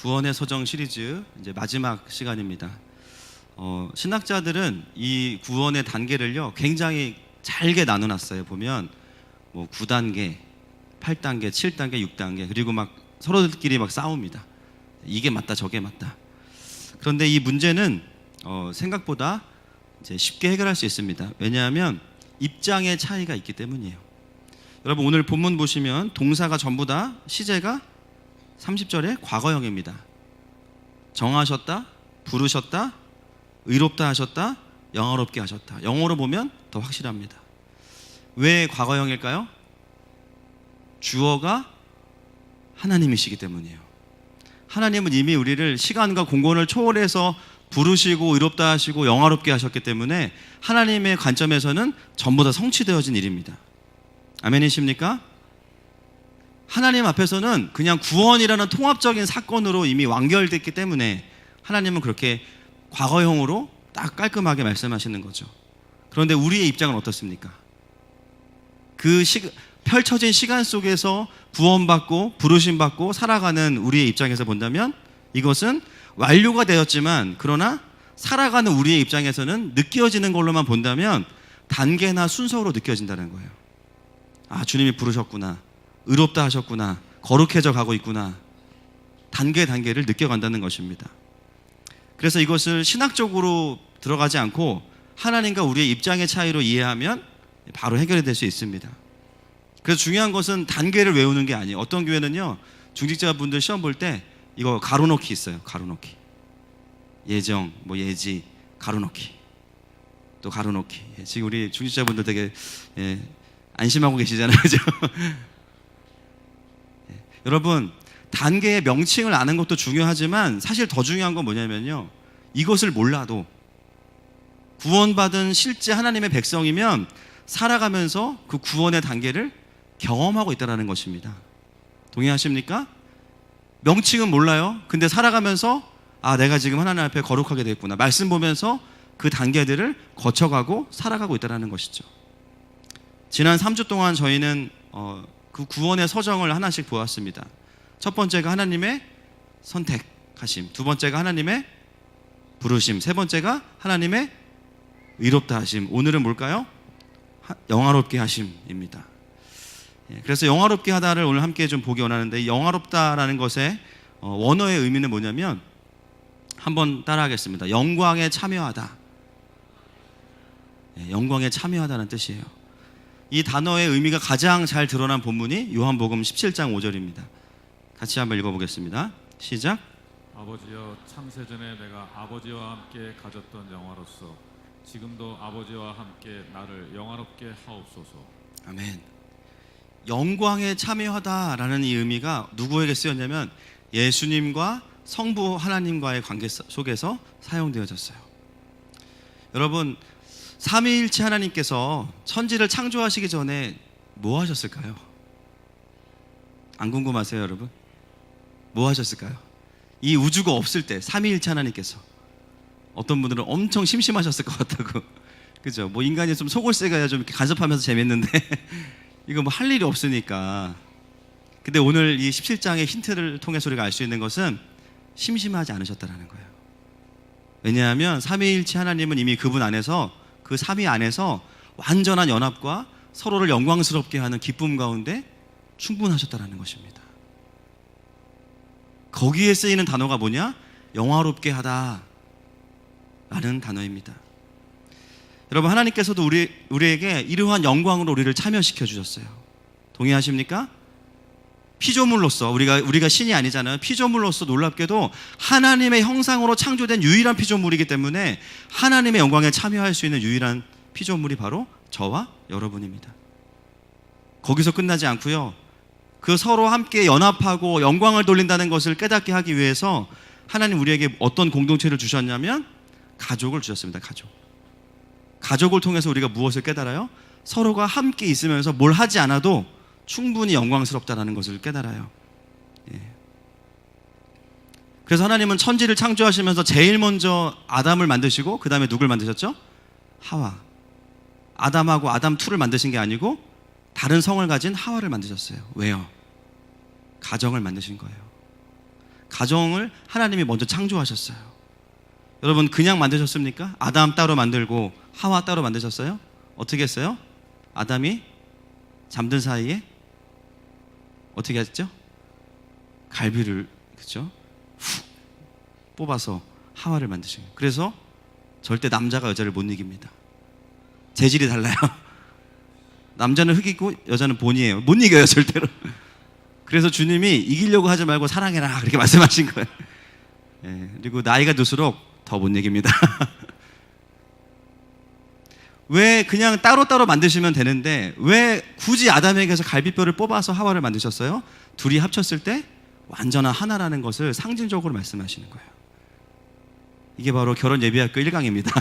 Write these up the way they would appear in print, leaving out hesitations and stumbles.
구원의 서정 시리즈 이제 마지막 시간입니다. 신학자들은 이 구원의 단계를요 굉장히 잘게 나눠놨어요. 보면 뭐 9단계, 8단계, 7단계, 6단계 그리고 막 서로들끼리 막 싸웁니다. 이게 맞다, 저게 맞다. 그런데 이 문제는 생각보다 이제 쉽게 해결할 수 있습니다. 왜냐하면 입장의 차이가 있기 때문이에요. 여러분 오늘 본문 보시면 동사가 전부 다 시제가 30절에 과거형입니다. 정하셨다, 부르셨다, 의롭다 하셨다, 영화롭게 하셨다. 영어로 보면 더 확실합니다. 왜 과거형일까요? 주어가 하나님이시기 때문이에요. 하나님은 이미 우리를 시간과 공간을 초월해서 부르시고 의롭다 하시고 영화롭게 하셨기 때문에 하나님의 관점에서는 전부 다 성취되어진 일입니다. 아멘이십니까? 하나님 앞에서는 그냥 구원이라는 통합적인 사건으로 이미 완결됐기 때문에 하나님은 그렇게 과거형으로 딱 깔끔하게 말씀하시는 거죠. 그런데 우리의 입장은 어떻습니까? 펼쳐진 시간 속에서 구원받고 부르심받고 살아가는 우리의 입장에서 본다면 이것은 완료가 되었지만 그러나 살아가는 우리의 입장에서는 느껴지는 걸로만 본다면 단계나 순서로 느껴진다는 거예요. 아, 주님이 부르셨구나, 의롭다 하셨구나, 거룩해져 가고 있구나, 단계를 느껴간다는 것입니다. 그래서 이것을 신학적으로 들어가지 않고 하나님과 우리의 입장의 차이로 이해하면 바로 해결이 될 수 있습니다. 그래서 중요한 것은 단계를 외우는 게 아니에요. 어떤 교회는요 중직자분들 시험 볼 때 이거 가로놓기 있어요. 가로놓기, 예정, 뭐 예지, 가로놓기, 또 가로놓기. 지금 우리 중직자분들 되게 안심하고 계시잖아요, 그죠? 여러분 단계의 명칭을 아는 것도 중요하지만 사실 더 중요한 건 뭐냐면요, 이것을 몰라도 구원받은 실제 하나님의 백성이면 살아가면서 그 구원의 단계를 경험하고 있다는 것입니다. 동의하십니까? 명칭은 몰라요. 근데 살아가면서 아, 내가 지금 하나님 앞에 거룩하게 됐구나, 말씀 보면서 그 단계들을 거쳐가고 살아가고 있다는 것이죠. 지난 3주 동안 저희는 그 구원의 서정을 하나씩 보았습니다. 첫 번째가 하나님의 선택하심, 두 번째가 하나님의 부르심, 세 번째가 하나님의 의롭다 하심, 오늘은 뭘까요? 영화롭게 하심입니다. 그래서 영화롭게 하다를 오늘 함께 좀 보기 원하는데, 영화롭다라는 것의 원어의 의미는 뭐냐면 한번 따라하겠습니다. 영광에 참여하다. 영광에 참여하다는 뜻이에요. 이 단어의 의미가 가장 잘 드러난 본문이 요한복음 17장 5절입니다. 같이 한번 읽어보겠습니다. 시작. 아버지여, 창세전에 내가 아버지와 함께 가졌던 영화로서 지금도 아버지와 함께 나를 영화롭게 하옵소서. 아멘. 영광에 참여하다라는 이 의미가 누구에게 쓰였냐면 예수님과 성부 하나님과의 관계 속에서 사용되어졌어요. 여러분, 삼위일체 하나님께서 천지를 창조하시기 전에 뭐 하셨을까요? 안 궁금하세요, 여러분? 뭐 하셨을까요? 이 우주가 없을 때 삼위일체 하나님께서, 어떤 분들은 엄청 심심하셨을 것 같다고, 그죠? 뭐 인간이 좀 속을 새가야 좀 이렇게 간섭하면서 재밌는데 이거 뭐 할 일이 없으니까. 근데 오늘 이 17장의 힌트를 통해서 우리가 알 수 있는 것은 심심하지 않으셨다는 거예요. 왜냐하면 삼위일체 하나님은 이미 그분 안에서, 그 삼위 안에서 완전한 연합과 서로를 영광스럽게 하는 기쁨 가운데 충분하셨다는 것입니다. 거기에 쓰이는 단어가 뭐냐? 영화롭게 하다 라는 단어입니다. 여러분, 하나님께서도 우리에게 이러한 영광으로 우리를 참여시켜 주셨어요. 동의하십니까? 피조물로서, 우리가 신이 아니잖아요. 피조물로서 놀랍게도 하나님의 형상으로 창조된 유일한 피조물이기 때문에 하나님의 영광에 참여할 수 있는 유일한 피조물이 바로 저와 여러분입니다. 거기서 끝나지 않고요, 그 서로 함께 연합하고 영광을 돌린다는 것을 깨닫게 하기 위해서 하나님 우리에게 어떤 공동체를 주셨냐면 가족을 주셨습니다. 가족을 통해서 우리가 무엇을 깨달아요? 서로가 함께 있으면서 뭘 하지 않아도 충분히 영광스럽다는 것을 깨달아요. 그래서 하나님은 천지를 창조하시면서 제일 먼저 아담을 만드시고 그 다음에 누굴 만드셨죠? 하와. 아담하고 아담 2를 만드신 게 아니고 다른 성을 가진 하와를 만드셨어요. 왜요? 가정을 만드신 거예요. 가정을 하나님이 먼저 창조하셨어요. 여러분 그냥 만드셨습니까? 아담 따로 만들고 하와 따로 만드셨어요? 어떻게 했어요? 아담이 잠든 사이에 어떻게 했죠? 갈비를 그렇죠? 훅 뽑아서 하와를 만드신 거예요. 그래서 절대 남자가 여자를 못 이깁니다. 재질이 달라요. 남자는 흙이고 여자는 본이에요. 못 이겨요 절대로. 그래서 주님이 이기려고 하지 말고 사랑해라 그렇게 말씀하신 거예요. 예, 그리고 나이가 들수록 더 못 이깁니다. 왜 그냥 따로따로 만드시면 되는데 왜 굳이 아담에게서 갈비뼈를 뽑아서 하와를 만드셨어요? 둘이 합쳤을 때 완전한 하나라는 것을 상징적으로 말씀하시는 거예요. 이게 바로 결혼 예비학교 1강입니다.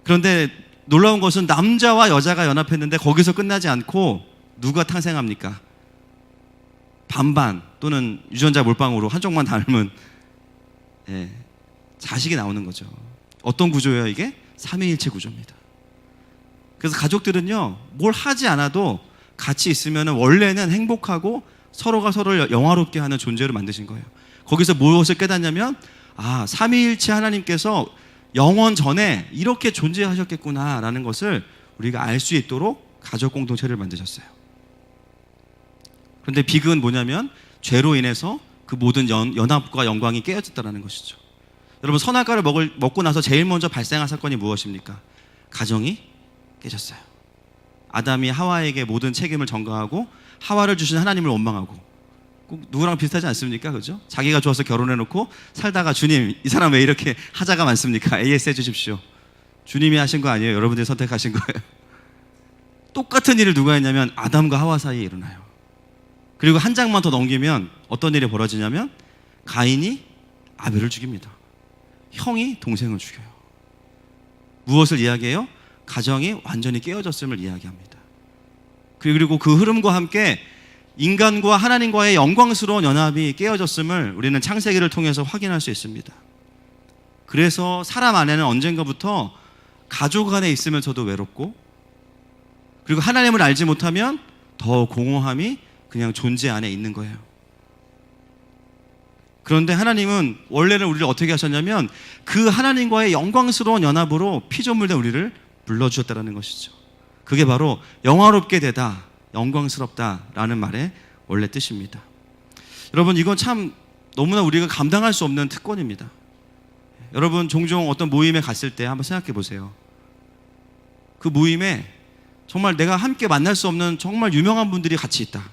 그런데 놀라운 것은 남자와 여자가 연합했는데 거기서 끝나지 않고 누가 탄생합니까? 반반 또는 유전자 몰빵으로 한쪽만 닮은 자식이 나오는 거죠. 어떤 구조예요 이게? 삼위일체 구조입니다. 그래서 가족들은요 뭘 하지 않아도 같이 있으면 원래는 행복하고 서로가 서로를 영화롭게 하는 존재로 만드신 거예요. 거기서 무엇을 깨닫냐면 삼위일체 하나님께서 영원 전에 이렇게 존재하셨겠구나라는 것을 우리가 알 수 있도록 가족 공동체를 만드셨어요. 그런데 비극은 뭐냐면 죄로 인해서 그 모든 연합과 영광이 깨어졌다는 것이죠. 여러분 선악과를 먹고 나서 제일 먼저 발생한 사건이 무엇입니까? 가정이 깨졌어요. 아담이 하와에게 모든 책임을 전가하고 하와를 주신 하나님을 원망하고 꼭 누구랑 비슷하지 않습니까? 그죠? 자기가 좋아서 결혼해놓고 살다가 주님 이 사람 왜 이렇게 하자가 많습니까? AS 해주십시오. 주님이 하신 거 아니에요. 여러분들이 선택하신 거예요. 똑같은 일을 누가 했냐면 아담과 하와 사이에 일어나요. 그리고 한 장만 더 넘기면 어떤 일이 벌어지냐면 가인이 아벨을 죽입니다. 형이 동생을 죽여요. 무엇을 이야기해요? 가정이 완전히 깨어졌음을 이야기합니다. 그리고 그 흐름과 함께 인간과 하나님과의 영광스러운 연합이 깨어졌음을 우리는 창세기를 통해서 확인할 수 있습니다. 그래서 사람 안에는 언젠가부터 가족 안에 있으면서도 외롭고 그리고 하나님을 알지 못하면 더 공허함이 그냥 존재 안에 있는 거예요. 그런데 하나님은 원래는 우리를 어떻게 하셨냐면 그 하나님과의 영광스러운 연합으로 피조물된 우리를 불러주셨다는 것이죠. 그게 바로 영화롭게 되다, 영광스럽다라는 말의 원래 뜻입니다. 여러분 이건 참 너무나 우리가 감당할 수 없는 특권입니다. 여러분 종종 어떤 모임에 갔을 때 한번 생각해 보세요. 그 모임에 정말 내가 함께 만날 수 없는 정말 유명한 분들이 같이 있다.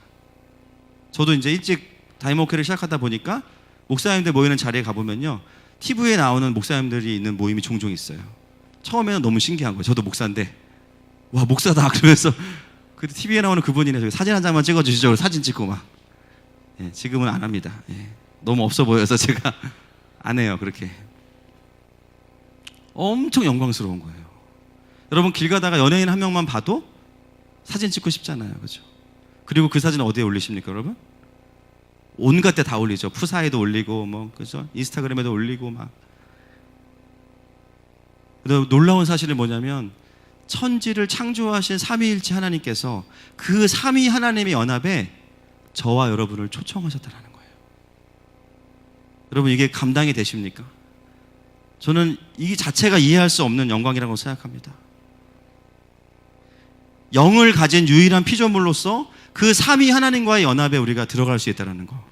저도 이제 일찍 다임목회를 시작하다 보니까 목사님들 모이는 자리에 가보면요 TV에 나오는 목사님들이 있는 모임이 종종 있어요. 처음에는 너무 신기한 거예요. 저도 목사인데 와 목사다 그러면서 그 TV에 나오는 그분이네 저기 사진 한 장만 찍어주시죠. 사진 찍고 막 지금은 안 합니다. 너무 없어 보여서 제가 안 해요. 그렇게 엄청 영광스러운 거예요. 여러분 길 가다가 연예인 한 명만 봐도 사진 찍고 싶잖아요. 그죠? 그리고 그 사진 어디에 올리십니까 여러분? 온갖 데 다 올리죠. 푸사에도 올리고 뭐 그죠? 인스타그램에도 올리고 막. 근데 놀라운 사실은 뭐냐면 천지를 창조하신 삼위일체 하나님께서 그 삼위 하나님의 연합에 저와 여러분을 초청하셨다는 거예요. 여러분 이게 감당이 되십니까? 저는 이 자체가 이해할 수 없는 영광이라고 생각합니다. 영을 가진 유일한 피조물로서 그 삼위 하나님과의 연합에 우리가 들어갈 수 있다는 거.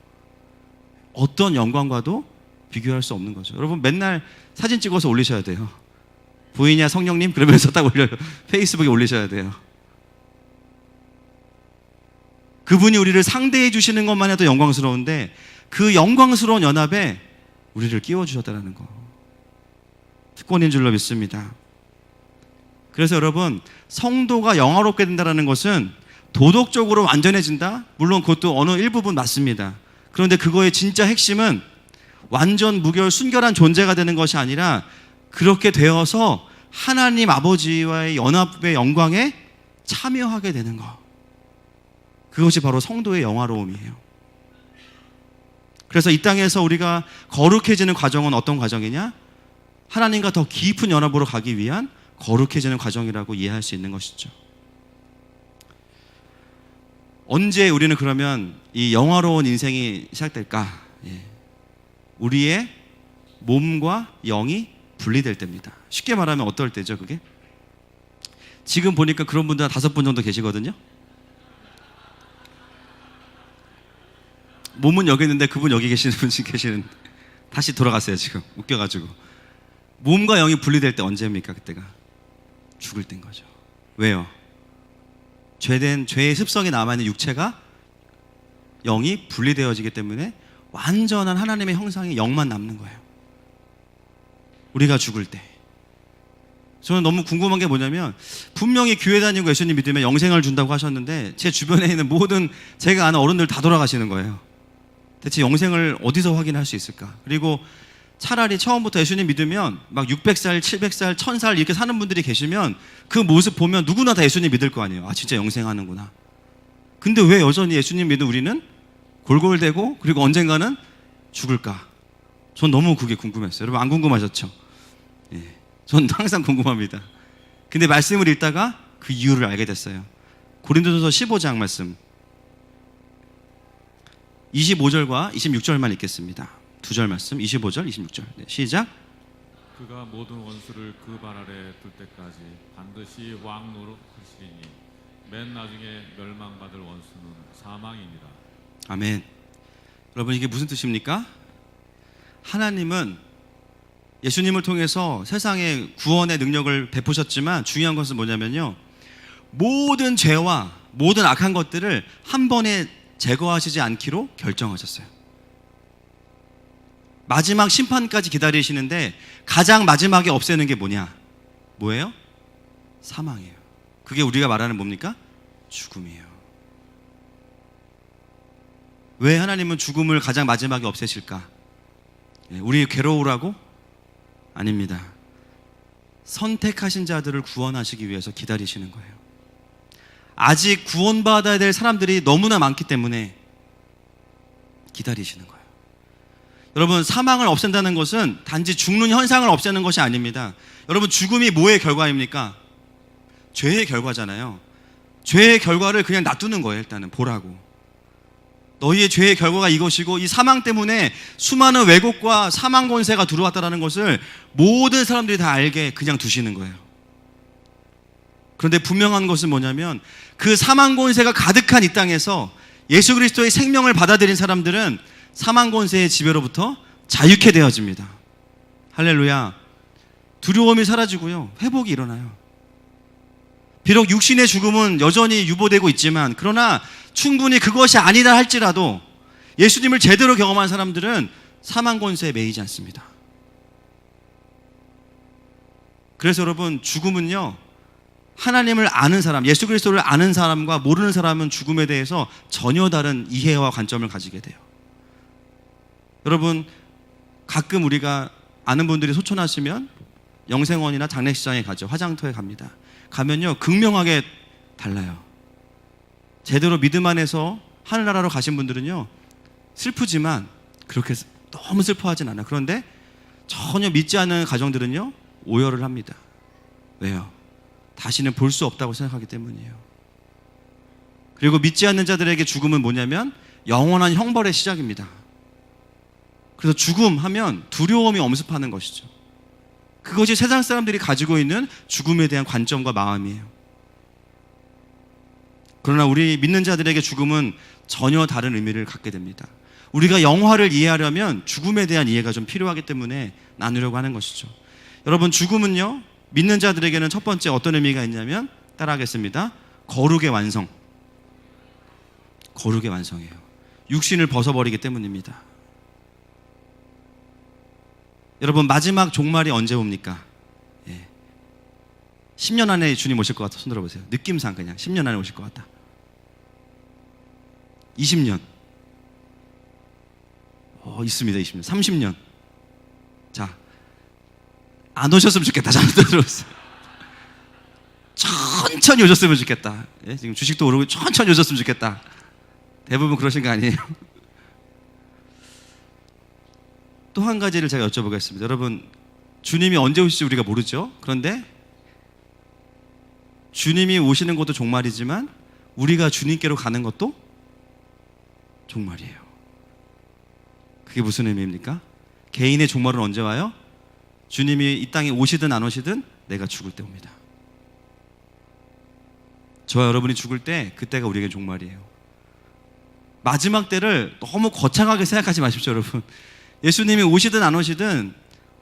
어떤 영광과도 비교할 수 없는 거죠. 여러분 맨날 사진 찍어서 올리셔야 돼요. 보이냐 성령님? 그러면서 딱 올려요. 페이스북에 올리셔야 돼요. 그분이 우리를 상대해 주시는 것만 해도 영광스러운데 그 영광스러운 연합에 우리를 끼워주셨다는 거. 특권인 줄로 믿습니다. 그래서 여러분 성도가 영화롭게 된다는 것은 도덕적으로 완전해진다? 물론 그것도 어느 일부분 맞습니다. 그런데 그거의 진짜 핵심은 완전 무결 순결한 존재가 되는 것이 아니라 그렇게 되어서 하나님 아버지와의 연합의 영광에 참여하게 되는 것. 그것이 바로 성도의 영화로움이에요. 그래서 이 땅에서 우리가 거룩해지는 과정은 어떤 과정이냐? 하나님과 더 깊은 연합으로 가기 위한 거룩해지는 과정이라고 이해할 수 있는 것이죠. 언제 우리는 그러면 이 영화로운 인생이 시작될까? 우리의 몸과 영이 분리될 때입니다. 쉽게 말하면 어떨 때죠, 그게? 지금 보니까 그런 분들 한 5분 정도 계시거든요. 몸은 여기 있는데 그분 여기 계시는 분이 계시는, 다시 돌아갔어요. 지금 웃겨가지고. 몸과 영이 분리될 때 언제입니까? 그때가 죽을 때인 거죠. 왜요? 죄의 습성이 남아있는 육체가 영이 분리되어지기 때문에 완전한 하나님의 형상의 영만 남는 거예요. 우리가 죽을 때. 저는 너무 궁금한 게 뭐냐면, 분명히 교회 다니고 예수님 믿으면 영생을 준다고 하셨는데 제 주변에 있는 모든 제가 아는 어른들 다 돌아가시는 거예요. 대체 영생을 어디서 확인할 수 있을까? 그리고 차라리 처음부터 예수님 믿으면 막 600살, 700살, 1000살 이렇게 사는 분들이 계시면 그 모습 보면 누구나 다 예수님 믿을 거 아니에요. 아, 진짜 영생하는구나. 근데 왜 여전히 예수님 믿는 우리는 골골대고 그리고 언젠가는 죽을까? 전 너무 그게 궁금했어요. 여러분 안 궁금하셨죠? 전 항상 궁금합니다. 근데 말씀을 읽다가 그 이유를 알게 됐어요. 고린도전서 15장 말씀 25절과 26절만 읽겠습니다. 두 절 말씀 25절 26절. 시작. 그가 모든 원수를 그 발 아래 둘 때까지 반드시 왕 노릇하시리니 맨 나중에 멸망받을 원수는 사망이니라. 아멘. 여러분 이게 무슨 뜻입니까? 하나님은 예수님을 통해서 세상에 구원의 능력을 베푸셨지만 중요한 것은 뭐냐면요, 모든 죄와 모든 악한 것들을 한 번에 제거하시지 않기로 결정하셨어요. 마지막 심판까지 기다리시는데 가장 마지막에 없애는 게 뭐예요? 사망이에요. 그게 우리가 말하는 뭡니까? 죽음이에요. 왜 하나님은 죽음을 가장 마지막에 없애실까? 우리 괴로우라고? 아닙니다. 선택하신 자들을 구원하시기 위해서 기다리시는 거예요. 아직 구원받아야 될 사람들이 너무나 많기 때문에 기다리시는 거예요. 여러분, 사망을 없앤다는 것은 단지 죽는 현상을 없애는 것이 아닙니다. 여러분, 죽음이 뭐의 결과입니까? 죄의 결과잖아요. 죄의 결과를 그냥 놔두는 거예요. 일단은 보라고. 너희의 죄의 결과가 이것이고 이 사망 때문에 수많은 왜곡과 사망 권세가 들어왔다는 것을 모든 사람들이 다 알게 그냥 두시는 거예요. 그런데 분명한 것은 뭐냐면 그 사망 권세가 가득한 이 땅에서 예수 그리스도의 생명을 받아들인 사람들은 사망 권세의 지배로부터 자유케 되어집니다. 할렐루야. 두려움이 사라지고요, 회복이 일어나요. 비록 육신의 죽음은 여전히 유보되고 있지만, 그러나 충분히 그것이 아니다 할지라도 예수님을 제대로 경험한 사람들은 사망 권세에 매이지 않습니다. 그래서 여러분, 죽음은요, 하나님을 아는 사람, 예수 그리스도를 아는 사람과 모르는 사람은 죽음에 대해서 전혀 다른 이해와 관점을 가지게 돼요. 여러분, 가끔 우리가 아는 분들이 소천하시면 영생원이나 장례식장에 가죠. 화장터에 갑니다. 가면요, 극명하게 달라요. 제대로 믿음 안에서 하늘나라로 가신 분들은요, 슬프지만 그렇게 너무 슬퍼하진 않아요. 그런데 전혀 믿지 않는 가정들은요, 오열을 합니다. 왜요? 다시는 볼 수 없다고 생각하기 때문이에요. 그리고 믿지 않는 자들에게 죽음은 뭐냐면 영원한 형벌의 시작입니다. 그래서 죽음 하면 두려움이 엄습하는 것이죠. 그것이 세상 사람들이 가지고 있는 죽음에 대한 관점과 마음이에요. 그러나 우리 믿는 자들에게 죽음은 전혀 다른 의미를 갖게 됩니다. 우리가 영화를 이해하려면 죽음에 대한 이해가 좀 필요하기 때문에 나누려고 하는 것이죠. 여러분, 죽음은요, 믿는 자들에게는 첫 번째 어떤 의미가 있냐면, 따라하겠습니다. 거룩의 완성. 거룩의 완성이에요. 육신을 벗어버리기 때문입니다. 여러분, 마지막 종말이 언제 옵니까? 10년 안에 주님 오실 것 같아. 손 들어보세요. 느낌상 그냥 10년 안에 오실 것 같다. 20년. 있습니다. 20년. 30년. 자, 안 오셨으면 좋겠다. 잘 들었어요. 천천히 오셨으면 좋겠다. 지금 주식도 오르고 천천히 오셨으면 좋겠다. 대부분 그러신 거 아니에요? 또 한 가지를 제가 여쭤보겠습니다. 여러분, 주님이 언제 오실지 우리가 모르죠. 그런데 주님이 오시는 것도 종말이지만 우리가 주님께로 가는 것도 종말이에요. 그게 무슨 의미입니까? 개인의 종말은 언제 와요? 주님이 이 땅에 오시든 안 오시든 내가 죽을 때 옵니다. 저와 여러분이 죽을 때 그때가 우리에게 종말이에요. 마지막 때를 너무 거창하게 생각하지 마십시오, 여러분. 예수님이 오시든 안 오시든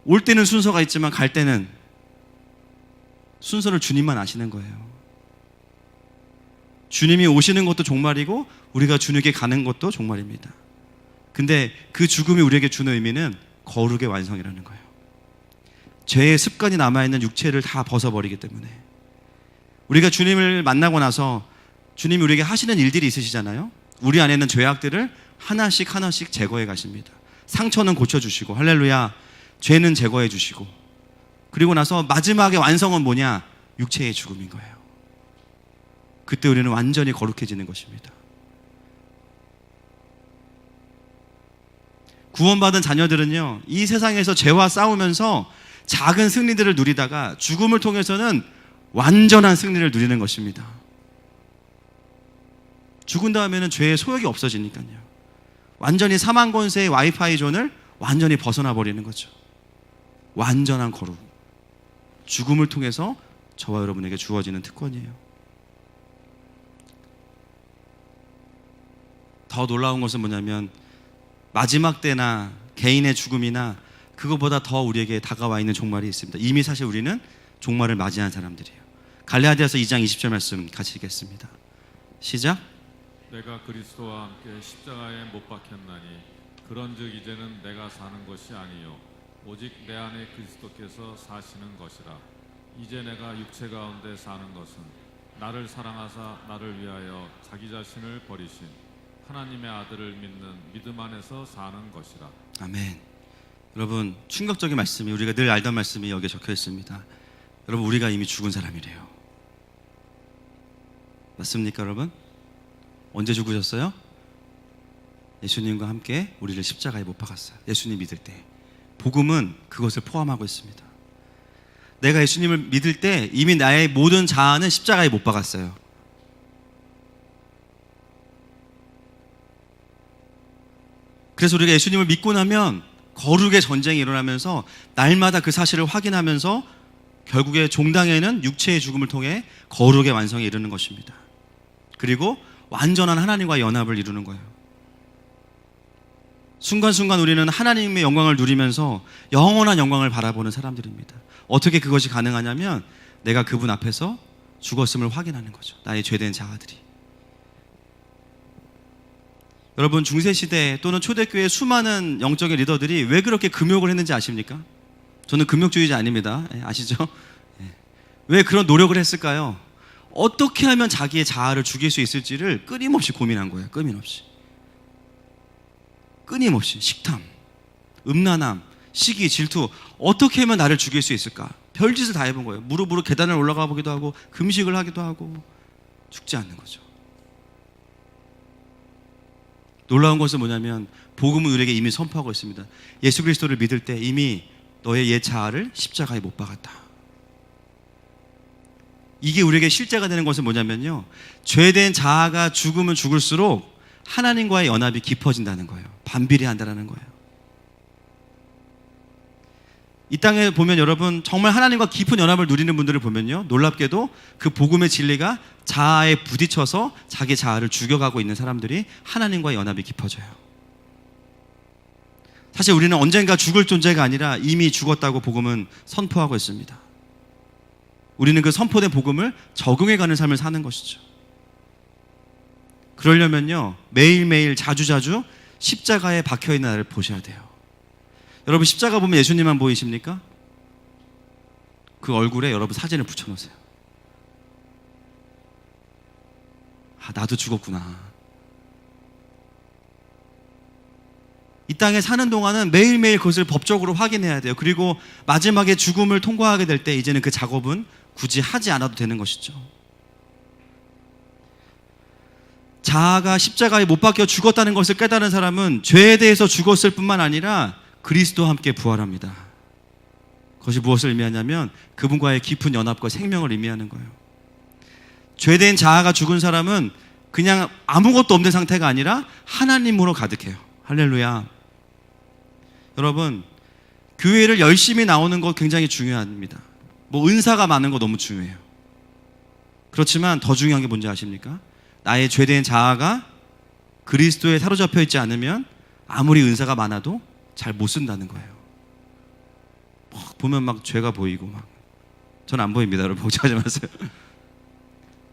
올 때는 순서가 있지만 갈 때는 순서를 주님만 아시는 거예요. 주님이 오시는 것도 종말이고 우리가 주님께 가는 것도 종말입니다. 근데 그 죽음이 우리에게 주는 의미는 거룩의 완성이라는 거예요. 죄의 습관이 남아있는 육체를 다 벗어버리기 때문에 우리가 주님을 만나고 나서 주님이 우리에게 하시는 일들이 있으시잖아요. 우리 안에 있는 죄악들을 하나씩 하나씩 제거해 가십니다. 상처는 고쳐주시고, 할렐루야, 죄는 제거해 주시고, 그리고 나서 마지막의 완성은 뭐냐? 육체의 죽음인 거예요. 그때 우리는 완전히 거룩해지는 것입니다. 구원받은 자녀들은요, 이 세상에서 죄와 싸우면서 작은 승리들을 누리다가 죽음을 통해서는 완전한 승리를 누리는 것입니다. 죽은 다음에는 죄의 소욕이 없어지니까요. 완전히 사망 권세의 와이파이 존을 완전히 벗어나 버리는 거죠. 완전한 거룩. 죽음을 통해서 저와 여러분에게 주어지는 특권이에요. 더 놀라운 것은 뭐냐면 마지막 때나 개인의 죽음이나 그것보다 더 우리에게 다가와 있는 종말이 있습니다. 이미 사실 우리는 종말을 맞이한 사람들이에요. 갈라디아서 2장 20절 말씀 같이 읽겠습니다. 시작. 내가 그리스도와 함께 십자가에 못 박혔나니 그런즉 이제는 내가 사는 것이 아니요 오직 내 안에 그리스도께서 사시는 것이라. 이제 내가 육체 가운데 사는 것은 나를 사랑하사 나를 위하여 자기 자신을 버리신 하나님의 아들을 믿는 믿음 안에서 사는 것이라. 아멘. 여러분, 충격적인 말씀이, 우리가 늘 알던 말씀이 여기에 적혀 있습니다. 여러분, 우리가 이미 죽은 사람이래요. 맞습니까, 여러분? 언제 죽으셨어요? 예수님과 함께 우리를 십자가에 못 박았어요. 예수님 믿을 때. 복음은 그것을 포함하고 있습니다. 내가 예수님을 믿을 때 이미 나의 모든 자아는 십자가에 못 박았어요. 그래서 우리가 예수님을 믿고 나면 거룩의 전쟁이 일어나면서 날마다 그 사실을 확인하면서 결국에 종당에는 육체의 죽음을 통해 거룩의 완성에 이르는 것입니다. 그리고 완전한 하나님과 연합을 이루는 거예요. 순간순간 우리는 하나님의 영광을 누리면서 영원한 영광을 바라보는 사람들입니다. 어떻게 그것이 가능하냐면 내가 그분 앞에서 죽었음을 확인하는 거죠. 나의 죄된 자아들이. 여러분, 중세시대 또는 초대교회 수많은 영적인 리더들이 왜 그렇게 금욕을 했는지 아십니까? 저는 금욕주의자 아닙니다. 아시죠? 왜 그런 노력을 했을까요? 어떻게 하면 자기의 자아를 죽일 수 있을지를 끊임없이 고민한 거예요. 끊임없이 식탐, 음란함, 시기, 질투, 어떻게 하면 나를 죽일 수 있을까? 별짓을 다 해본 거예요. 무릎으로 계단을 올라가 보기도 하고 금식을 하기도 하고 죽지 않는 거죠. 놀라운 것은 뭐냐면 복음은 우리에게 이미 선포하고 있습니다. 예수 그리스도를 믿을 때 이미 너의 옛 자아를 십자가에 못 박았다. 이게 우리에게 실제가 되는 것은 뭐냐면요, 죄된 자아가 죽으면 죽을수록 하나님과의 연합이 깊어진다는 거예요. 반비례한다는 거예요. 이 땅에 보면 여러분, 정말 하나님과 깊은 연합을 누리는 분들을 보면요, 놀랍게도 그 복음의 진리가 자아에 부딪혀서 자기 자아를 죽여가고 있는 사람들이 하나님과의 연합이 깊어져요. 사실 우리는 언젠가 죽을 존재가 아니라 이미 죽었다고 복음은 선포하고 있습니다. 우리는 그 선포된 복음을 적용해가는 삶을 사는 것이죠. 그러려면요, 매일매일 자주자주 십자가에 박혀있는 나를 보셔야 돼요. 여러분, 십자가 보면 예수님만 보이십니까? 그 얼굴에 여러분 사진을 붙여놓으세요. 아, 나도 죽었구나. 이 땅에 사는 동안은 매일매일 그것을 법적으로 확인해야 돼요. 그리고 마지막에 죽음을 통과하게 될 때 이제는 그 작업은 굳이 하지 않아도 되는 것이죠. 자아가 십자가에 못 박혀 죽었다는 것을 깨달은 사람은 죄에 대해서 죽었을 뿐만 아니라 그리스도와 함께 부활합니다. 그것이 무엇을 의미하냐면 그분과의 깊은 연합과 생명을 의미하는 거예요. 죄된 자아가 죽은 사람은 그냥 아무것도 없는 상태가 아니라 하나님으로 가득해요. 할렐루야. 여러분, 교회를 열심히 나오는 거 굉장히 중요합니다. 뭐 은사가 많은 거 너무 중요해요. 그렇지만 더 중요한 게 뭔지 아십니까? 나의 죄된 자아가 그리스도에 사로잡혀 있지 않으면 아무리 은사가 많아도 잘 못 쓴다는 거예요. 막 보면 막 죄가 보이고 막. 전 안 보입니다. 여러분 걱정하지 마세요.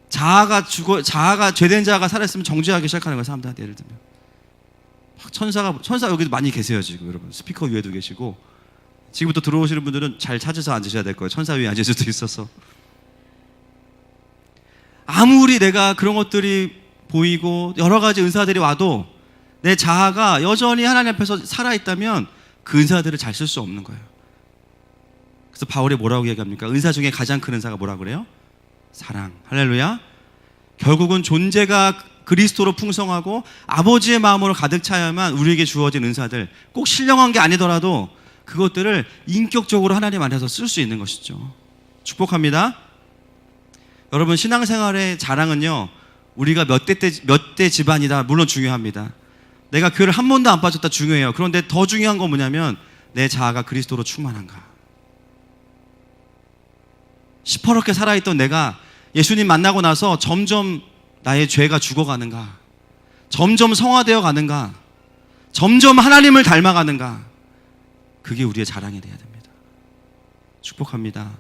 자아가 죄된 자아가 살아있으면 정죄하기 시작하는 거예요. 사람들한테 예를 들면 막 천사 여기도 많이 계세요 지금. 여러분 스피커 위에도 계시고, 지금부터 들어오시는 분들은 잘 찾아서 앉으셔야 될 거예요. 천사 위에 앉을 수도 있어서. 아무리 내가 그런 것들이 보이고 여러 가지 은사들이 와도 내 자아가 여전히 하나님 앞에서 살아있다면 그 은사들을 잘 쓸 수 없는 거예요. 그래서 바울이 뭐라고 얘기합니까? 은사 중에 가장 큰 은사가 뭐라고 그래요? 사랑. 할렐루야. 결국은 존재가 그리스도로 풍성하고 아버지의 마음으로 가득 차야만 우리에게 주어진 은사들, 꼭 신령한 게 아니더라도 그것들을 인격적으로 하나님 안에서 쓸 수 있는 것이죠. 축복합니다. 여러분, 신앙생활의 자랑은요, 우리가 몇 대 집안이다 물론 중요합니다. 내가 교회를 한 번도 안 빠졌다 중요해요. 그런데 더 중요한 건 뭐냐면 내 자아가 그리스도로 충만한가. 시퍼렇게 살아있던 내가 예수님 만나고 나서 점점 나의 죄가 죽어가는가, 점점 성화되어 가는가, 점점 하나님을 닮아가는가. 그게 우리의 자랑이 되어야 됩니다. 축복합니다.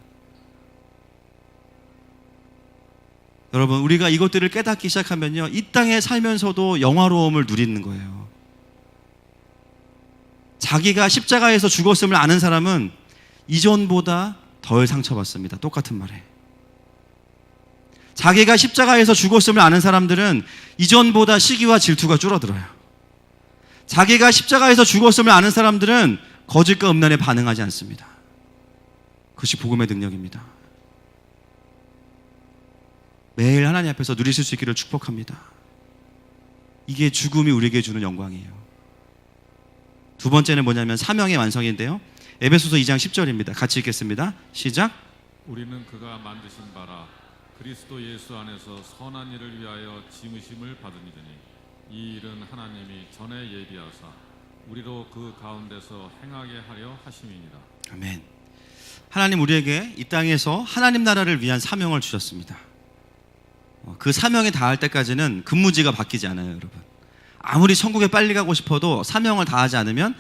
여러분, 우리가 이것들을 깨닫기 시작하면요, 이 땅에 살면서도 영화로움을 누리는 거예요. 자기가 십자가에서 죽었음을 아는 사람은 이전보다 덜 상처받습니다. 똑같은 말에. 자기가 십자가에서 죽었음을 아는 사람들은 이전보다 시기와 질투가 줄어들어요. 자기가 십자가에서 죽었음을 아는 사람들은 거짓과 음란에 반응하지 않습니다. 그것이 복음의 능력입니다. 매일 하나님 앞에서 누리실 수 있기를 축복합니다. 이게 죽음이 우리에게 주는 영광이에요. 두 번째는 뭐냐면 사명의 완성인데요, 에베소서 2장 10절입니다. 같이 읽겠습니다. 시작. 우리는 그가 만드신 바라 그리스도 예수 안에서 선한 일을 위하여 지으심을 받으니더니 이 일은 하나님이 전에 예비하사 우리로 그 가운데서 행하게 하려 하심이니라. 아멘. 하나님 우리에게 이 땅에서 하나님 나라를 위한 사명을 주셨습니다. 그 사명에 닿을 때까지는 근무지가 바뀌지 않아요. 여러분, 아무리 천국에 빨리 가고 싶어도 사명을 다하지 않으면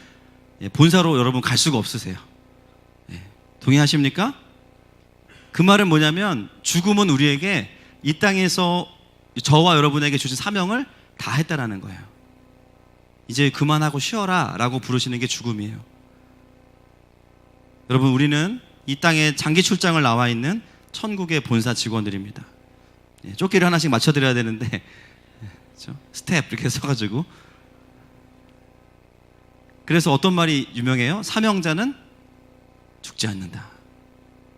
본사로 여러분 갈 수가 없으세요. 동의하십니까? 그 말은 뭐냐면 죽음은 우리에게 이 땅에서 저와 여러분에게 주신 사명을 다 했다라는 거예요. 이제 그만하고 쉬어라 라고 부르시는 게 죽음이에요. 여러분, 우리는 이 땅에 장기 출장을 나와 있는 천국의 본사 직원들입니다. 조끼를 하나씩 맞춰드려야 되는데 스텝 이렇게 써가지고. 그래서 어떤 말이 유명해요? 사명자는 죽지 않는다.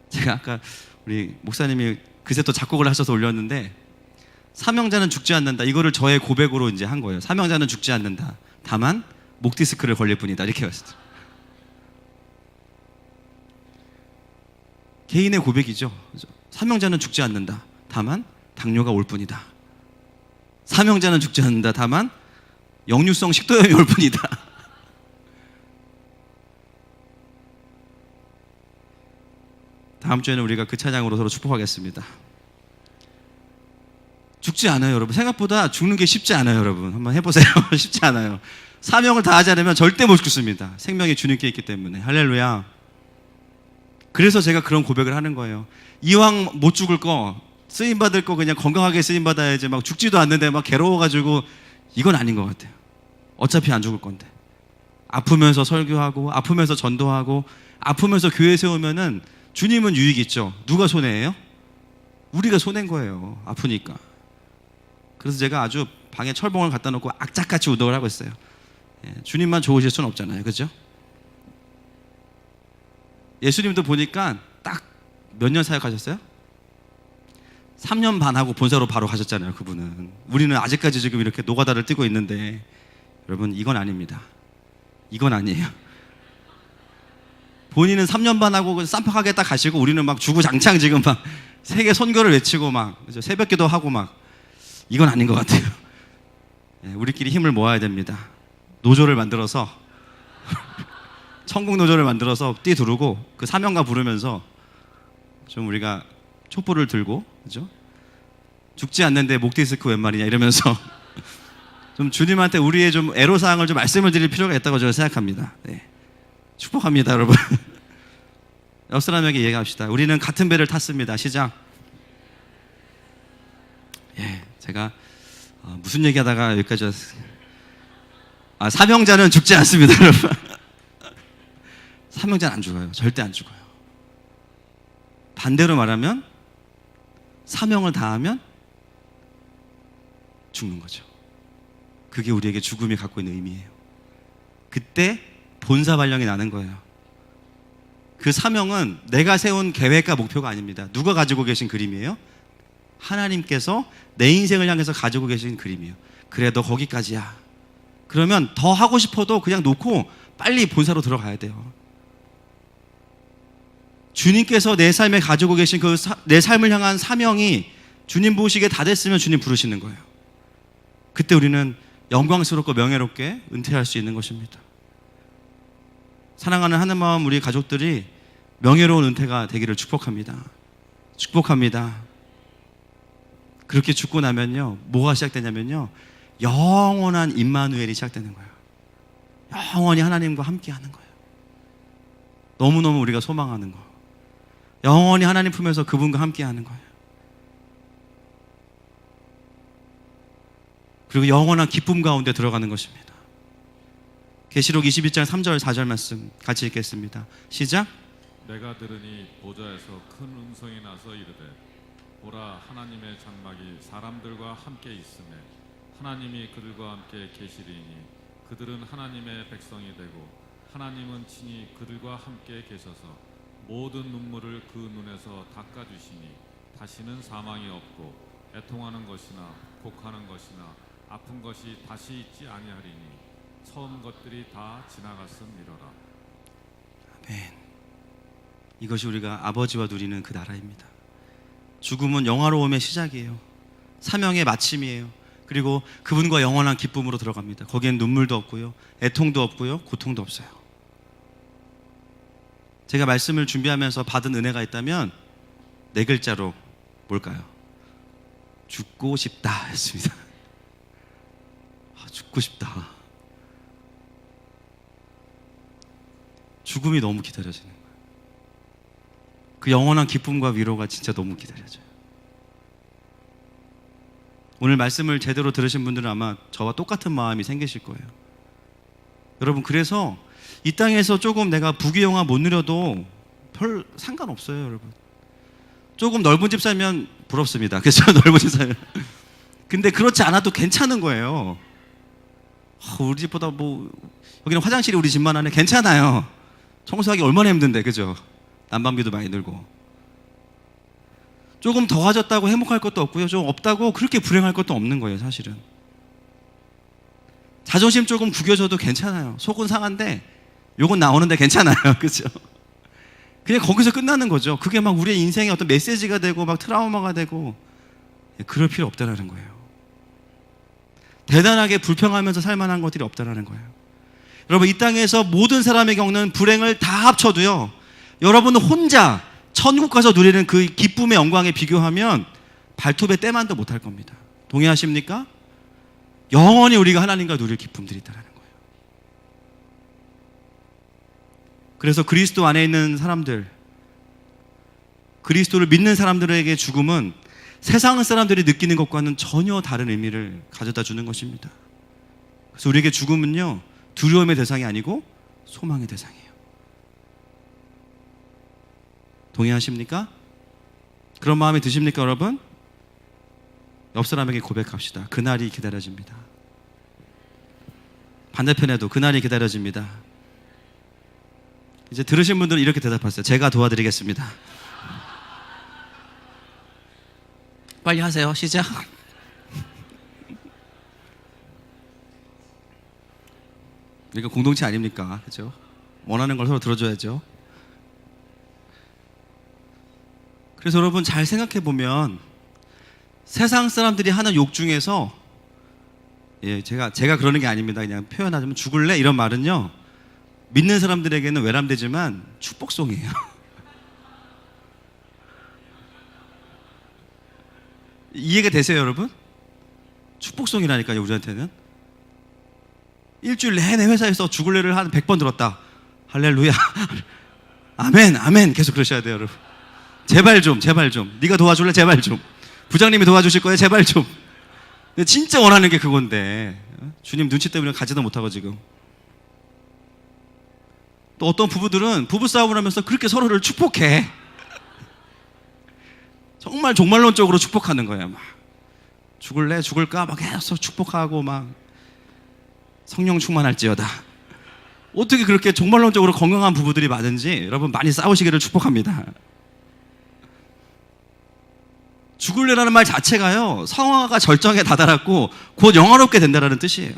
제가 아까 우리 목사님이 그새 또 작곡을 하셔서 올렸는데, 사명자는 죽지 않는다, 이거를 저의 고백으로 이제 한 거예요. 사명자는 죽지 않는다, 다만 목 디스크를 걸릴 뿐이다, 이렇게 했어요. 개인의 고백이죠. 사명자는 죽지 않는다, 다만 당뇨가 올 뿐이다. 사명자는 죽지 않는다, 다만 역류성 식도염이 올 뿐이다. 다음 주에는 우리가 그 찬양으로 서로 축복하겠습니다. 죽지 않아요, 여러분. 생각보다 죽는 게 쉽지 않아요, 여러분. 한번 해보세요. 쉽지 않아요. 사명을 다하지 않으면 절대 못 죽습니다. 생명이 주님께 있기 때문에. 할렐루야. 그래서 제가 그런 고백을 하는 거예요. 이왕 못 죽을 거, 쓰임받을 거 그냥 건강하게 쓰임받아야지, 막 죽지도 않는데 막 괴로워가지고, 이건 아닌 것 같아요. 어차피 안 죽을 건데. 아프면서 설교하고, 아프면서 전도하고, 아프면서 교회 세우면은 주님은 유익 있죠. 누가 손해예요? 우리가 손해인 거예요. 아프니까. 그래서 제가 아주 방에 철봉을 갖다 놓고 악착같이 운동을 하고 있어요. 주님만 좋으실 수는 없잖아요. 그죠? 예수님도 보니까 딱 몇 년 사역하셨어요? 3년 반 하고 본사로 바로 가셨잖아요. 그분은. 우리는 아직까지 지금 이렇게 노가다를 뛰고 있는데, 여러분, 이건 아닙니다. 이건 아니에요. 본인은 3년 반 하고 쌈박하게 딱 가시고, 우리는 막 주구장창 지금 막 세계 선교를 외치고 막 그죠? 새벽기도 하고 막 이건 아닌 것 같아요. 예, 우리끼리 힘을 모아야 됩니다. 노조를 만들어서 천국 노조를 만들어서 뛰두르고 그 사명가 부르면서 좀 우리가 촛불을 들고 그죠? 죽지 않는데 목 디스크 웬 말이냐 이러면서 좀 주님한테 우리의 좀 애로사항을 좀 말씀을 드릴 필요가 있다고 저는 생각합니다. 네. 축복합니다, 여러분. 옆 사람에게 얘기합시다. 우리는 같은 배를 탔습니다. 시작. 예, 제가 무슨 얘기하다가 여기까지 왔어요. 사명자는 죽지 않습니다, 여러분. 사명자는 안 죽어요. 절대 안 죽어요. 반대로 말하면 사명을 다하면 죽는 거죠. 그게 우리에게 죽음이 갖고 있는 의미예요. 그때 본사 발령이 나는 거예요. 그 사명은 내가 세운 계획과 목표가 아닙니다. 누가 가지고 계신 그림이에요? 하나님께서 내 인생을 향해서 가지고 계신 그림이에요. 그래, 너 거기까지야. 그러면 더 하고 싶어도 그냥 놓고 빨리 본사로 들어가야 돼요. 주님께서 내 삶에 가지고 계신 내 삶을 향한 사명이 주님 보시기에 다 됐으면 주님 부르시는 거예요. 그때 우리는 영광스럽고 명예롭게 은퇴할 수 있는 것입니다. 사랑하는 하느마음 우리 가족들이 명예로운 은퇴가 되기를 축복합니다. 축복합니다. 그렇게 죽고 나면요, 뭐가 시작되냐면요, 영원한 임마누엘이 시작되는 거예요. 영원히 하나님과 함께 하는 거예요. 너무너무 우리가 소망하는 거. 영원히 하나님 품에서 그분과 함께 하는 거예요. 그리고 영원한 기쁨 가운데 들어가는 것입니다. 계시록 22장 3절 4절 말씀 같이 읽겠습니다. 시작. 내가 들으니 보좌에서 큰 음성이 나서 이르되 보라, 하나님의 장막이 사람들과 함께 있으매 하나님이 그들과 함께 계시리니 그들은 하나님의 백성이 되고 하나님은 친히 그들과 함께 계셔서 모든 눈물을 그 눈에서 닦아주시니 다시는 사망이 없고 애통하는 것이나 곡하는 것이나 아픈 것이 다시 있지 아니하리니 처음 것들이 다 지나갔음이로라. 아멘. 이것이 우리가 아버지와 누리는 그 나라입니다. 죽음은 영화로움의 시작이에요. 사명의 마침이에요. 그리고 그분과 영원한 기쁨으로 들어갑니다. 거기엔 눈물도 없고요, 애통도 없고요, 고통도 없어요. 제가 말씀을 준비하면서 받은 은혜가 있다면 4글자로 뭘까요? 죽고 싶다 했습니다. 죽고 싶다. 죽음이 너무 기다려지는 거예요. 그 영원한 기쁨과 위로가 진짜 너무 기다려져요. 오늘 말씀을 제대로 들으신 분들은 아마 저와 똑같은 마음이 생기실 거예요. 여러분, 그래서 이 땅에서 조금 내가 부귀영화 못 누려도 별 상관없어요, 여러분. 조금 넓은 집 살면 부럽습니다. 그렇죠? 넓은 집 살면. 근데 그렇지 않아도 괜찮은 거예요. 우리 집보다 여기는 화장실이 우리 집만 하네. 괜찮아요. 청소하기 얼마나 힘든데, 그죠? 난방비도 많이 들고. 조금 더 가졌다고 행복할 것도 없고요, 좀 없다고 그렇게 불행할 것도 없는 거예요, 사실은. 자존심 조금 구겨져도 괜찮아요. 속은 상한데 욕은 나오는데 괜찮아요. 그죠? 그냥 거기서 끝나는 거죠. 그게 막 우리의 인생의 어떤 메시지가 되고 막 트라우마가 되고 그럴 필요 없다라는 거예요. 대단하게 불평하면서 살만한 것들이 없다라는 거예요. 여러분, 이 땅에서 모든 사람이 겪는 불행을 다 합쳐도요, 여러분은 혼자 천국 가서 누리는 그 기쁨의 영광에 비교하면 발톱의 때만도 못할 겁니다. 동의하십니까? 영원히 우리가 하나님과 누릴 기쁨들이 있다는 거예요. 그래서 그리스도 안에 있는 사람들, 그리스도를 믿는 사람들에게 죽음은 세상 사람들이 느끼는 것과는 전혀 다른 의미를 가져다 주는 것입니다. 그래서 우리에게 죽음은요, 두려움의 대상이 아니고 소망의 대상이에요. 동의하십니까? 그런 마음이 드십니까, 여러분? 옆 사람에게 고백합시다. 그날이 기다려집니다. 반대편에도 그날이 기다려집니다. 이제 들으신 분들은 이렇게 대답하세요. 제가 도와드리겠습니다. 빨리 하세요. 시작. 이거 공동체 아닙니까? 그죠? 원하는 걸 서로 들어줘야죠. 그래서 여러분 잘 생각해 보면 세상 사람들이 하는 욕 중에서 제가 그러는 게 아닙니다. 그냥 표현하자면 죽을래? 이런 말은요. 믿는 사람들에게는 외람되지만 축복송이에요. 이해가 되세요, 여러분? 축복송이라니까요, 우리한테는. 일주일 내내 회사에서 죽을래를 한 100번 들었다. 할렐루야. 아멘, 아멘. 계속 그러셔야 돼요, 여러분. 제발 좀. 네가 도와줄래? 제발 좀. 부장님이 도와주실 거예요? 제발 좀. 진짜 원하는 게 그건데 주님 눈치 때문에 가지도 못하고 지금. 또 어떤 부부들은 부부싸움을 하면서 그렇게 서로를 축복해. 정말 종말론적으로 축복하는 거예요. 막 죽을래? 죽을까? 막 계속 축복하고 막 성령 충만할지어다. 어떻게 그렇게 종말론적으로 건강한 부부들이 많은지 여러분 많이 싸우시기를 축복합니다. 죽을래라는 말 자체가요, 성화가 절정에 다다랐고 곧 영화롭게 된다라는 뜻이에요.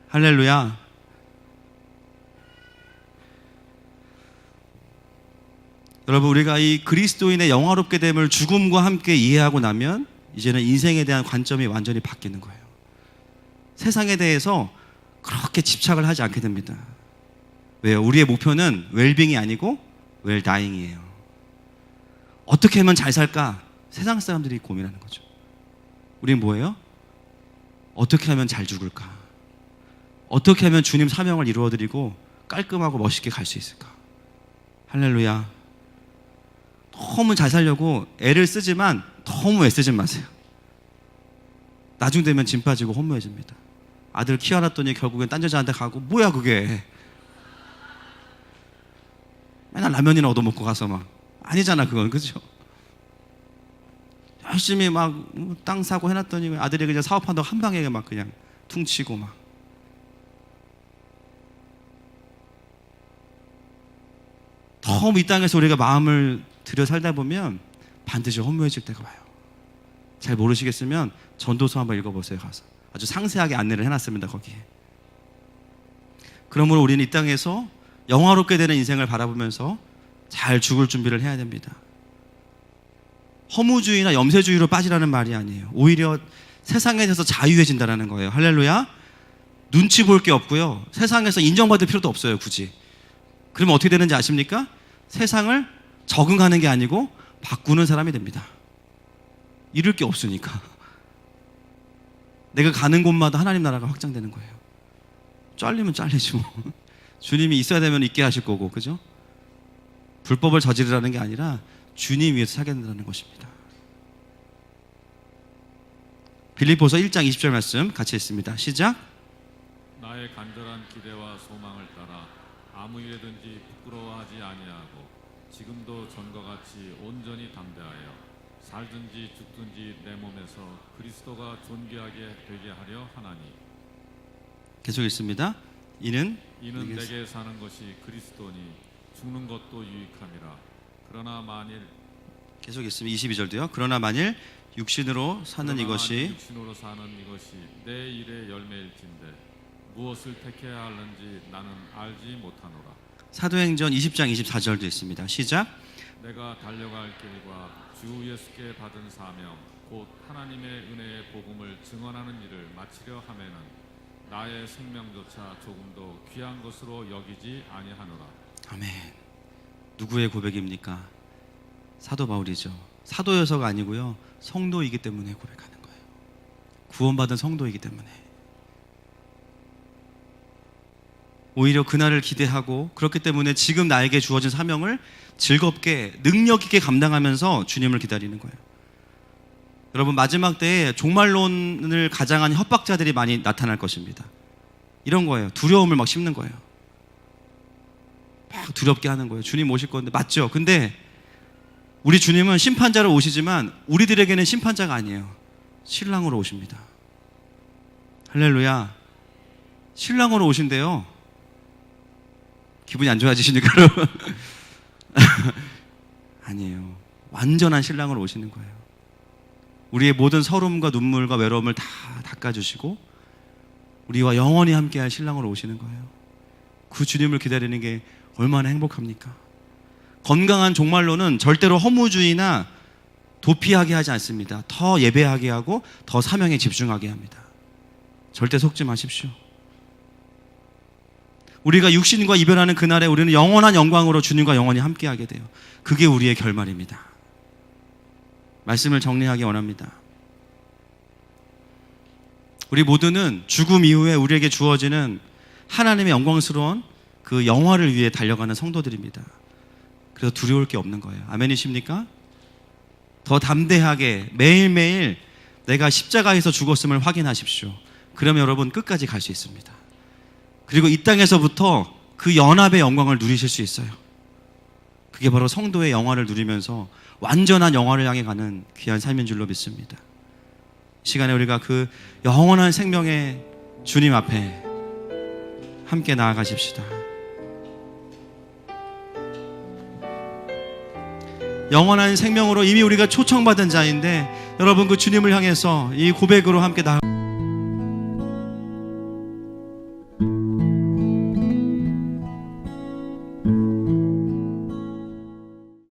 할렐루야. 여러분, 우리가 이 그리스도인의 영화롭게 됨을 죽음과 함께 이해하고 나면 이제는 인생에 대한 관점이 완전히 바뀌는 거예요. 세상에 대해서 그렇게 집착을 하지 않게 됩니다. 왜요? 우리의 목표는 웰빙이 아니고 웰다잉이에요. 어떻게 하면 잘 살까? 세상 사람들이 고민하는 거죠. 우리는 뭐예요? 어떻게 하면 잘 죽을까? 어떻게 하면 주님 사명을 이루어드리고 깔끔하고 멋있게 갈 수 있을까? 할렐루야. 너무 잘 살려고 애를 쓰지만 너무 애쓰지 마세요. 나중 되면 짐 빠지고 허무해집니다. 아들 키워놨더니 결국엔 딴 여자한테 가고 뭐야 그게. 맨날 라면이나 얻어먹고 가서 막. 아니잖아 그건. 그죠? 열심히 막 땅 사고 해놨더니 아들이 그냥 사업한다고 한 방에 막 그냥 퉁치고 막. 너무 이 땅에서 우리가 마음을 들여 살다 보면 반드시 허무해질 때가 와요. 잘 모르시겠으면 전도서 한번 읽어보세요. 가서 아주 상세하게 안내를 해놨습니다. 거기에. 그러므로 우리는 이 땅에서 영화롭게 되는 인생을 바라보면서 잘 죽을 준비를 해야 됩니다. 허무주의나 염세주의로 빠지라는 말이 아니에요. 오히려 세상에 대해서 자유해진다는 거예요. 할렐루야. 눈치 볼 게 없고요. 세상에서 인정받을 필요도 없어요. 굳이. 그러면 어떻게 되는지 아십니까? 세상을 적응하는 게 아니고 바꾸는 사람이 됩니다. 잃을 게 없으니까. 내가 가는 곳마다 하나님 나라가 확장되는 거예요. 잘리면 잘리지 뭐. 주님이 있어야 되면 있게 하실 거고, 그죠? 불법을 저지르라는 게 아니라 주님 위해서 살게 된다는 것입니다. 빌립보서 1장 20절 말씀 같이 읽습니다. 시작. 나의 간절한 기대와 소망을 따라 아무 일에든지 부끄러워하지 아니하고 지금도 전과 같이 온전히 담대하여 살든지 죽든지 내 몸에서 그리스도가 존귀하게 되게 하려 하나니. 계속 읽습니다. 이는 내게 사는 것이 그리스도니 죽는 것도 유익함이라. 그러나 만일 계속 읽습니다. 22절도요. 그러나 만일 육신으로 사는 이것이 내 일의 열매일진데 무엇을 택해야 하는지 나는 알지 못하노라. 사도행전 20장 24절도 있습니다. 시작. 내가 달려갈 길과 주 예수께 받은 사명 곧 하나님의 은혜의 복음을 증언하는 일을 마치려 하면은 나의 생명조차 조금도 귀한 것으로 여기지 아니하노라. 아멘. 누구의 고백입니까? 사도 바울이죠. 사도여서가 아니고요, 성도이기 때문에 고백하는 거예요. 구원받은 성도이기 때문에. 오히려 그날을 기대하고 그렇기 때문에 지금 나에게 주어진 사명을 즐겁게 능력 있게 감당하면서 주님을 기다리는 거예요. 여러분, 마지막 때에 종말론을 가장한 협박자들이 많이 나타날 것입니다. 이런 거예요. 두려움을 막 심는 거예요. 막 두렵게 하는 거예요. 주님 오실 건데. 맞죠? 근데 우리 주님은 심판자로 오시지만 우리들에게는 심판자가 아니에요. 신랑으로 오십니다. 할렐루야. 신랑으로 오신대요. 기분이 안 좋아지시니까 여러분. 아니에요. 완전한 신랑으로 오시는 거예요. 우리의 모든 서름과 눈물과 외로움을 다 닦아주시고 우리와 영원히 함께할 신랑으로 오시는 거예요. 그 주님을 기다리는 게 얼마나 행복합니까? 건강한 종말론은 절대로 허무주의나 도피하게 하지 않습니다. 더 예배하게 하고 더 사명에 집중하게 합니다. 절대 속지 마십시오. 우리가 육신과 이별하는 그날에 우리는 영원한 영광으로 주님과 영원히 함께하게 돼요. 그게 우리의 결말입니다. 말씀을 정리하기 원합니다. 우리 모두는 죽음 이후에 우리에게 주어지는 하나님의 영광스러운 그 영화를 위해 달려가는 성도들입니다. 그래서 두려울 게 없는 거예요. 아멘이십니까? 더 담대하게 매일매일 내가 십자가에서 죽었음을 확인하십시오. 그러면 여러분 끝까지 갈 수 있습니다. 그리고 이 땅에서부터 그 연합의 영광을 누리실 수 있어요. 그게 바로 성도의 영화를 누리면서 완전한 영화를 향해 가는 귀한 삶인 줄로 믿습니다. 이 시간에 우리가 그 영원한 생명의 주님 앞에 함께 나아가십시다. 영원한 생명으로 이미 우리가 초청받은 자인데 여러분 그 주님을 향해서 이 고백으로 함께 나아가